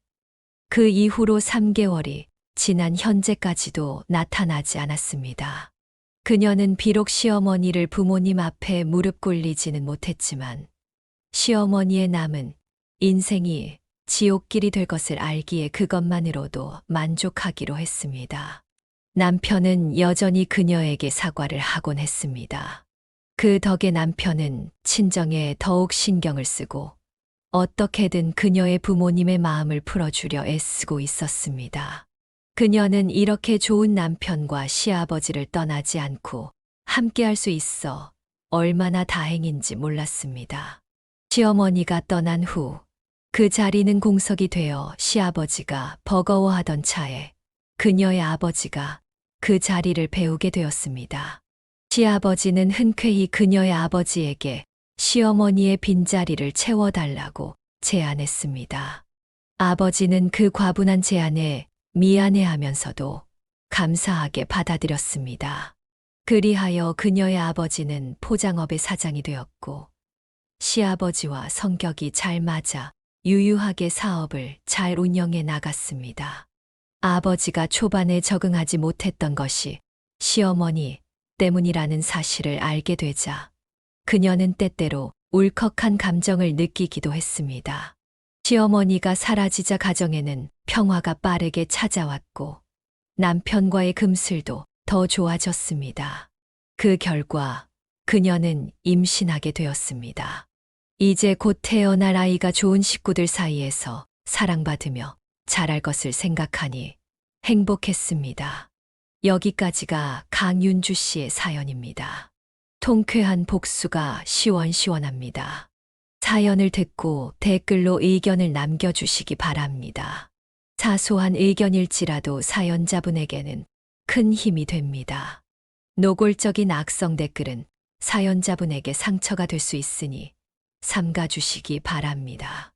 그 이후로 3개월이 지난 현재까지도 나타나지 않았습니다. 그녀는 비록 시어머니를 부모님 앞에 무릎 꿇리지는 못했지만 시어머니의 남은 인생이 지옥길이 될 것을 알기에 그것만으로도 만족하기로 했습니다. 남편은 여전히 그녀에게 사과를 하곤 했습니다. 그 덕에 남편은 친정에 더욱 신경을 쓰고 어떻게든 그녀의 부모님의 마음을 풀어주려 애쓰고 있었습니다. 그녀는 이렇게 좋은 남편과 시아버지를 떠나지 않고 함께할 수 있어 얼마나 다행인지 몰랐습니다. 시어머니가 떠난 후 그 자리는 공석이 되어 시아버지가 버거워하던 차에 그녀의 아버지가 그 자리를 배우게 되었습니다. 시아버지는 흔쾌히 그녀의 아버지에게 시어머니의 빈자리를 채워달라고 제안했습니다. 아버지는 그 과분한 제안에 미안해하면서도 감사하게 받아들였습니다. 그리하여 그녀의 아버지는 포장업의 사장이 되었고 시아버지와 성격이 잘 맞아 유유하게 사업을 잘 운영해 나갔습니다. 아버지가 초반에 적응하지 못했던 것이 시어머니 때문이라는 사실을 알게 되자 그녀는 때때로 울컥한 감정을 느끼기도 했습니다. 시어머니가 사라지자 가정에는 평화가 빠르게 찾아왔고 남편과의 금슬도 더 좋아졌습니다. 그 결과 그녀는 임신하게 되었습니다. 이제 곧 태어날 아이가 좋은 식구들 사이에서 사랑받으며 자랄 것을 생각하니 행복했습니다. 여기까지가 강윤주 씨의 사연입니다. 통쾌한 복수가 시원시원합니다. 사연을 듣고 댓글로 의견을 남겨주시기 바랍니다. 사소한 의견일지라도 사연자분에게는 큰 힘이 됩니다. 노골적인 악성 댓글은 사연자분에게 상처가 될 수 있으니 삼가주시기 바랍니다.